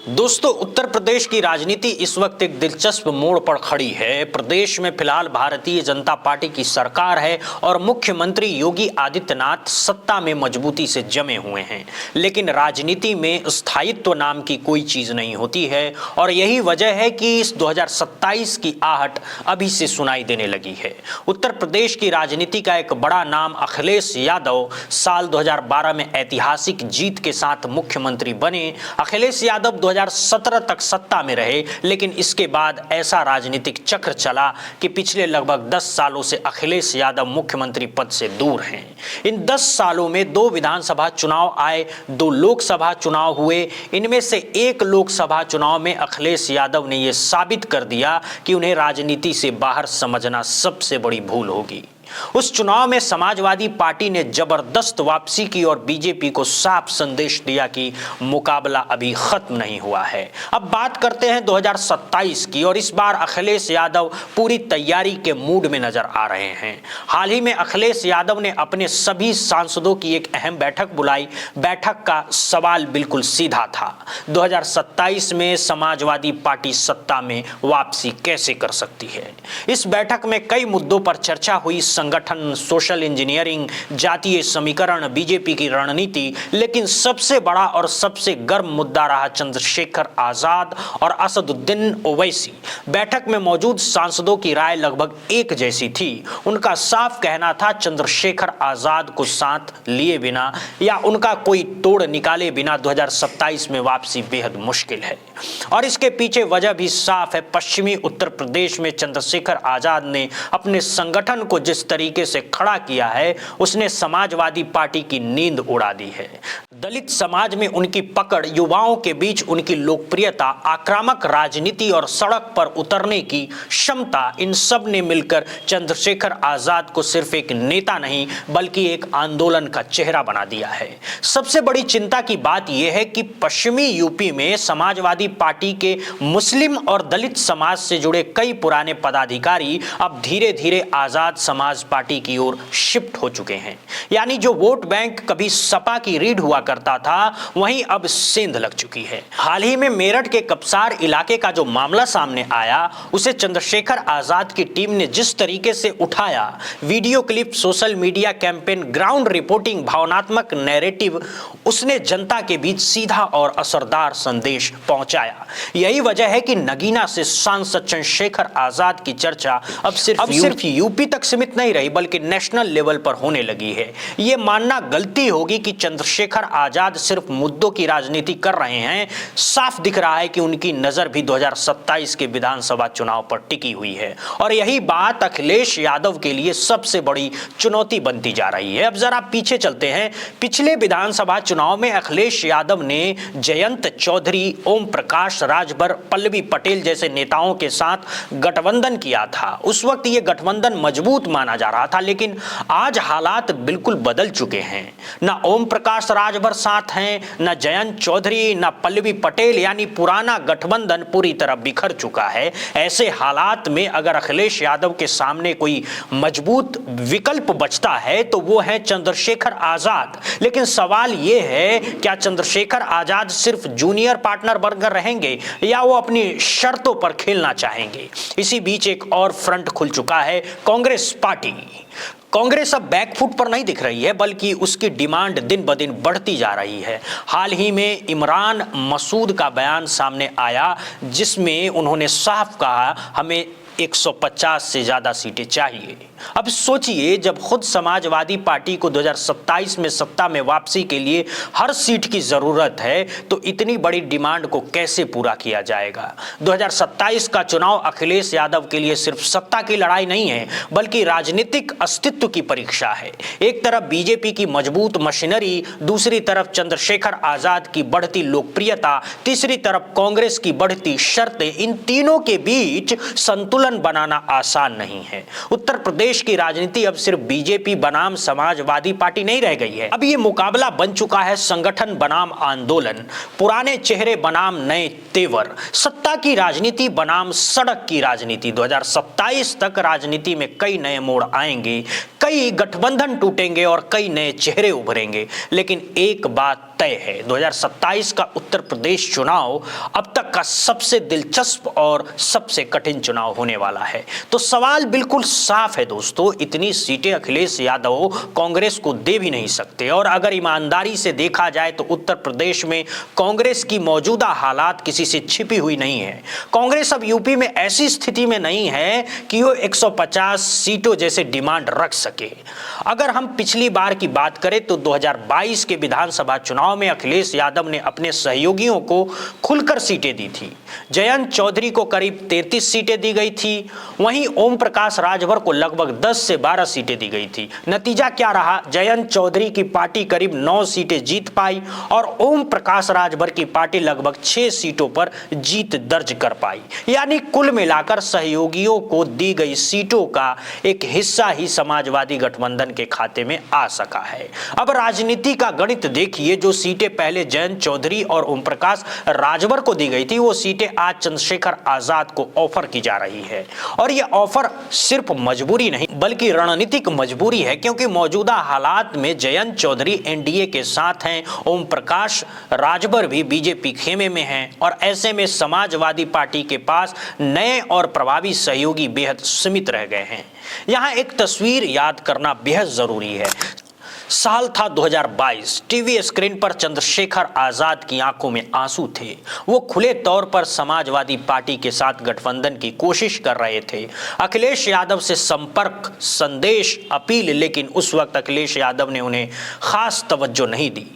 दोस्तों, उत्तर प्रदेश की राजनीति इस वक्त एक दिलचस्प मोड़ पर खड़ी है। प्रदेश में फिलहाल भारतीय जनता पार्टी की सरकार है और मुख्यमंत्री योगी आदित्यनाथ सत्ता में मजबूती से जमे हुए हैं। लेकिन राजनीति में स्थायित्व नाम की कोई चीज नहीं होती है और यही वजह है कि इस 2027 की आहट अभी से सुनाई देने लगी है। उत्तर प्रदेश की राजनीति का एक बड़ा नाम अखिलेश यादव साल 2012 में ऐतिहासिक जीत के साथ मुख्यमंत्री बने। अखिलेश यादव 2017 तक सत्ता में रहे, लेकिन इसके बाद ऐसा राजनीतिक चक्र चला कि पिछले लगभग 10 सालों से अखिलेश यादव मुख्यमंत्री पद से दूर हैं। इन 10 सालों में 2 विधानसभा चुनाव आए, 2 लोकसभा चुनाव हुए। इनमें से एक लोकसभा चुनाव में अखिलेश यादव ने यह साबित कर दिया कि उन्हें राजनीति से बाहर समझना सबसे बड़ी भूल होगी। उस चुनाव में समाजवादी पार्टी ने जबरदस्त वापसी की और बीजेपी को साफ संदेश दिया कि मुकाबला अभी खत्म नहीं हुआ है। अब बात करते हैं 2027 की और इस बार अखिलेश यादव पूरी तैयारी के मूड में नजर आ रहे हैं। हाल ही में अखिलेश यादव ने अपने सभी सांसदों की एक अहम बैठक बुलाई। बैठक का सवाल बिल्कुल सीधा था, 2027 में समाजवादी पार्टी सत्ता में वापसी कैसे कर सकती है। इस बैठक में कई मुद्दों पर चर्चा हुई, संगठन, सोशल इंजीनियरिंग, जातीय समीकरण, बीजेपी की रणनीति, लेकिन सबसे बड़ा और सबसे गर्म मुद्दा रहा चंद्रशेखर आजाद और असदुद्दीन ओवैसी। बैठक में मौजूद सांसदों की राय लगभग एक जैसी थी। उनका साफ कहना था चंद्रशेखर आजाद को साथ लिए बिना या उनका कोई तोड़ निकाले बिना 2027 में वापसी बेहद मुश्किल है। और इसके पीछे वजह भी साफ है। पश्चिमी उत्तर प्रदेश में चंद्रशेखर आजाद ने अपने संगठन को जिस तरीके से खड़ा किया है, उसने समाजवादी पार्टी की नींद उड़ा दी है। दलित समाज में उनकी पकड़, युवाओं के बीच उनकी लोकप्रियता, आक्रामक राजनीति और सड़क पर उतरने की क्षमता, इन सब ने मिलकर चंद्रशेखर आजाद को सिर्फ एक नेता नहीं बल्कि एक आंदोलन का चेहरा बना दिया है। सबसे बड़ी चिंता की बात यह है कि पश्चिमी यूपी में समाजवादी पार्टी के मुस्लिम और दलित समाज से जुड़े कई पुराने पदाधिकारी अब धीरे धीरे आजाद समाज पार्टी की ओर शिफ्ट हो चुके हैं। यानी जो वोट बैंक कभी सपा की रीढ़ हुआ करता था, वहीं अब सेंध लग चुकी है। हाल ही में मेरठ के कपसार इलाके का जो मामला सामने आया, उसे चंद्रशेखर आजाद की टीम ने जिस तरीके से उठाया, video clip, social media campaign, ground reporting, भावनात्मक नैरेटिव, उसने जनता के बीच सीधा और असरदार संदेश पहुंचाया। यही वजह है कि नगीना से सांसद चंद्रशेखर आजाद की चर्चा अब सिर्फ यूपी तक सीमित नहीं रही बल्कि नेशनल लेवल पर होने लगी है। यह मानना गलती होगी कि चंद्रशेखर आजाद सिर्फ मुद्दों की राजनीति कर रहे हैं। साफ दिख रहा है कि उनकी नजर भी 2027 के विधानसभा चुनाव पर टिकी हुई है और यही बात अखिलेश यादव के लिए सबसे बड़ी चुनौती बनती जा रही है। अब जरा पीछे चलते हैं। पिछले विधानसभा चुनाव में अखिलेश यादव ने जयंत चौधरी, ओम प्रकाश राजभर, पल्लवी पटेल जैसे नेताओं के साथ गठबंधन किया था। उस वक्त यह गठबंधन मजबूत माना जा रहा था, लेकिन आज हालात बिल्कुल बदल चुके हैं। ना ओम प्रकाश राजभर साथ हैं, ना जयंत चौधरी, ना पल्लवी पटेल, यानी पुराना गठबंधन पूरी तरह बिखर चुका है। ऐसे हालात में अगर अखिलेश यादव के सामने कोई मजबूत विकल्प बचता है तो वो है चंद्रशेखर आजाद। लेकिन सवाल यह है, क्या चंद्रशेखर आजाद सिर्फ जूनियर पार्टनर बनकर रहेंगे या वो अपनी शर्तों पर खेलना चाहेंगे? इसी बीच एक और फ्रंट खुल चुका है, कांग्रेस पार्टी। कांग्रेस अब बैकफुट पर नहीं दिख रही है बल्कि उसकी डिमांड दिन ब दिन बढ़ती जा रही है। हाल ही में इमरान मसूद का बयान सामने आया जिसमें उन्होंने साफ कहा, हमें 150 से ज्यादा सीटें चाहिए। अब सोचिए, जब खुद समाजवादी पार्टी को 2027 में सत्ता में वापसी के लिए हर सीट की जरूरत है तो इतनी बड़ी डिमांड को कैसे पूरा किया जाएगा। 2027 का चुनाव अखिलेश यादव के लिए सिर्फ सत्ता की लड़ाई नहीं है बल्कि राजनीतिक अस्तित्व की परीक्षा है। एक तरफ बीजेपी की मजबूत मशीनरी, दूसरी तरफ चंद्रशेखर आजाद की बढ़ती लोकप्रियता, तीसरी तरफ कांग्रेस की बढ़ती शर्तें। इन तीनों के बीच संतुलन बनाना आसान नहीं है। उत्तर प्रदेश की राजनीति अब सिर्फ बीजेपी बनाम समाजवादी पार्टी नहीं रह गई है। अब ये मुकाबला बन चुका है संगठन बनाम आंदोलन, पुराने चेहरे बनाम नए तेवर, सत्ता की राजनीति बनाम सड़क की राजनीति। 2027 तक राजनीति में कई नए मोड़ आएंगे, कई गठबंधन टूटेंगे और कई नए चेहरे उभरेंगे, लेकिन एक बात तय है। 2027 का उत्तर प्रदेश चुनाव अब तक का सबसे दिलचस्प और सबसे कठिन चुनाव होने वाला है। तो सवाल बिल्कुल साफ है दोस्तों, इतनी सीटें अखिलेश यादव कांग्रेस को दे भी नहीं सकते। और अगर ईमानदारी से देखा जाए तो उत्तर प्रदेश में कांग्रेस की मौजूदा हालात किसी से छिपी हुई नहीं है। कांग्रेस अब यूपी में ऐसी स्थिति में नहीं है कि वो 150 सीटों जैसे डिमांड रख सके। अगर हम पिछली बार की बात करें तो 2022 के विधानसभा चुनाव में अखिलेश यादव ने अपने सहयोगियों को खुलकर सीटें दी थी। जयंत चौधरी को करीब 33 सीटें दी गई थी, वहीं ओम प्रकाश राजभर को लगभग 10 से 12 सीटें दी गई थी। नतीजा क्या रहा? जयंत चौधरी की पार्टी करीब 9 सीटें जीत पाई और ओम प्रकाश राजभर की पार्टी लगभग 6 सीटों पर जीत दर्ज कर पाई। यानी कुल मिलाकर सहयोगियों को दी गई सीटों का एक हिस्सा ही समाजवादी गठबंधन के खाते में आ सका है। अब राजनीति का गणित देखिए, जो सीटें पहले जयंत चौधरी और ओम प्रकाश राजभर को दी गई थी वो सीटें आज चंद्रशेखर आजाद को ऑफर की जा रही है। और यह ऑफर सिर्फ मजबूरी नहीं बल्कि रणनीतिक मजबूरी है, क्योंकि मौजूदा हालात में जयंत चौधरी एनडीए के साथ हैं, ओम प्रकाश राजभर भी बीजेपी खेमे में हैं और ऐसे में समाजवादी पार्टी के पास नए और प्रभावी सहयोगी बेहद सीमित रह गए हैं। यहाँ एक तस्वीर याद करना बेहद जरूरी है। साल था 2022। टीवी स्क्रीन पर चंद्रशेखर आजाद की आंखों में आंसू थे। वो खुले तौर पर समाजवादी पार्टी के साथ गठबंधन की कोशिश कर रहे थे। अखिलेश यादव से संपर्क, संदेश, अपील, लेकिन उस वक्त अखिलेश यादव ने उन्हें खास तवज्जो नहीं दी।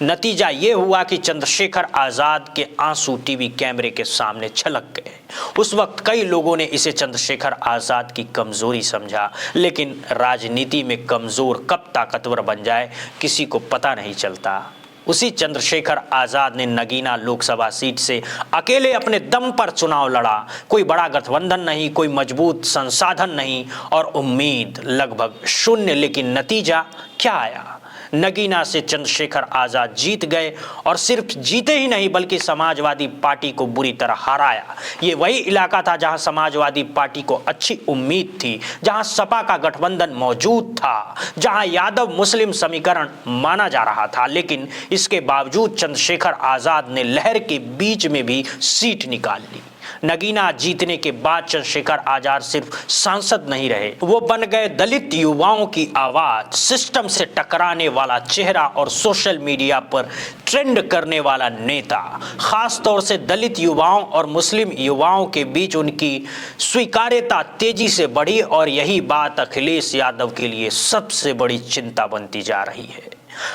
नतीजा ये हुआ कि चंद्रशेखर आजाद के आंसू टीवी कैमरे के सामने छलक गए। उस वक्त कई लोगों ने इसे चंद्रशेखर आजाद की कमजोरी समझा, लेकिन राजनीति में कमजोर कब ताकतवर बन जाए किसी को पता नहीं चलता। उसी चंद्रशेखर आजाद ने नगीना लोकसभा सीट से अकेले अपने दम पर चुनाव लड़ा। कोई बड़ा गठबंधन नहीं, कोई मजबूत संसाधन नहीं और उम्मीद लगभग शून्य। लेकिन नतीजा क्या आया? नगीना से चंद्रशेखर आजाद जीत गए और सिर्फ जीते ही नहीं बल्कि समाजवादी पार्टी को बुरी तरह हराया। ये वही इलाका था जहां समाजवादी पार्टी को अच्छी उम्मीद थी, जहां सपा का गठबंधन मौजूद था, जहां यादव मुस्लिम समीकरण माना जा रहा था। लेकिन इसके बावजूद चंद्रशेखर आजाद ने लहर के बीच में भी सीट निकाल ली। नगीना जीतने के बाद चंद्रशेखर आजाद सिर्फ सांसद नहीं रहे, वो बन गए दलित युवाओं की आवाज, सिस्टम से टकराने वाला चेहरा और सोशल मीडिया पर ट्रेंड करने वाला नेता। खास तौर से दलित युवाओं और मुस्लिम युवाओं के बीच उनकी स्वीकार्यता तेजी से बढ़ी और यही बात अखिलेश यादव के लिए सबसे बड़ी चिंता बनती जा रही है।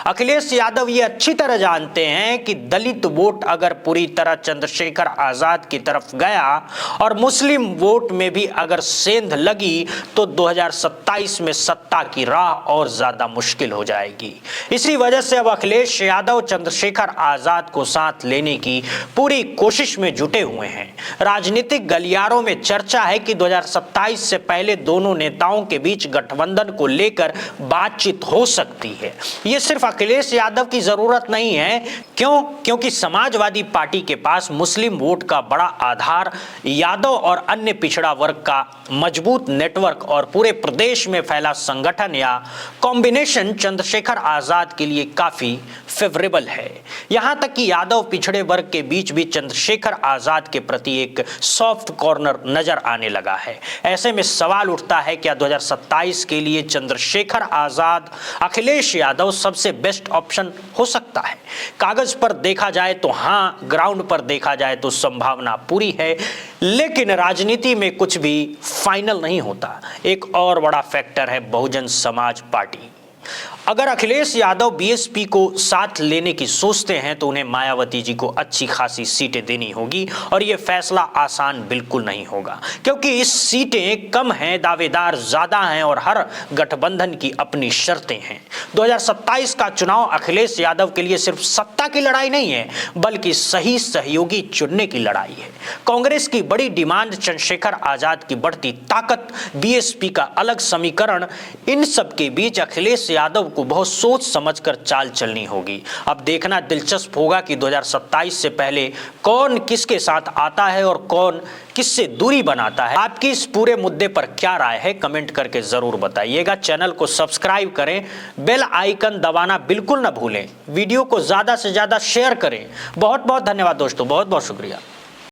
अखिलेश यादव ये अच्छी तरह जानते हैं कि दलित वोट अगर पूरी तरह चंद्रशेखर आजाद की तरफ गया और मुस्लिम वोट में भी अगर सेंध लगी तो 2027 में सत्ता की राह और ज्यादा मुश्किल हो जाएगी। इसी वजह से अब अखिलेश यादव चंद्रशेखर आजाद को साथ लेने की पूरी कोशिश में जुटे हुए हैं। राजनीतिक गलियारों में चर्चा है कि 2027 से पहले दोनों नेताओं के बीच गठबंधन को लेकर बातचीत हो सकती है। ये सिर्फ अखिलेश यादव की जरूरत नहीं है। क्यों? क्योंकि समाजवादी पार्टी के पास मुस्लिम वोट का बड़ा आधार, यादव और अन्य पिछड़ा वर्ग का मजबूत नेटवर्क और पूरे प्रदेश में फैला संगठन या कॉम्बिनेशन चंद्रशेखर आजाद के लिए काफी फेवरेबल है। यहां तक कि यादव पिछड़े वर्ग के बीच भी चंद्रशेखर आजाद के प्रति एक सॉफ्ट कॉर्नर नजर आने लगा है। ऐसे में सवाल उठता है क्या 2027 के लिए चंद्रशेखर आजाद अखिलेश यादव सबसे बेस्ट ऑप्शन हो सकता है? कागज पर देखा जाए तो हाँ, ग्राउंड पर देखा जाए तो संभावना पूरी है, लेकिन राजनीति में कुछ भी फाइनल नहीं होता। एक और बड़ा फैक्टर है बहुजन समाज पार्टी। अगर अखिलेश यादव बीएसपी को साथ लेने की सोचते हैं तो उन्हें मायावती जी को अच्छी खासी सीटें देनी होगी और यह फैसला आसान बिल्कुल नहीं होगा, क्योंकि इस सीटें कम हैं, दावेदार ज्यादा हैं और हर गठबंधन की अपनी शर्तें हैं। 2027 का चुनाव अखिलेश यादव के लिए सिर्फ सत्ता की लड़ाई नहीं है बल्कि सही सहयोगी चुनने की लड़ाई है। कांग्रेस की बड़ी डिमांड, चंद्रशेखर आजाद की बढ़ती ताकत, बीएसपी का अलग समीकरण, इन सब के बीच अखिलेश यादव को बहुत सोच समझकर चाल चलनी होगी। अब देखना दिलचस्प होगा कि 2027 से पहले कौन किसके साथ आता है और कौन किससे दूरी बनाता है। आपकी इस पूरे मुद्दे पर क्या राय है, कमेंट करके जरूर बताइएगा। चैनल को सब्सक्राइब करें, बेल आइकन दबाना बिल्कुल ना भूलें, वीडियो को ज्यादा से ज्यादा शेयर करें। बहुत बहुत धन्यवाद दोस्तों, बहुत बहुत शुक्रिया।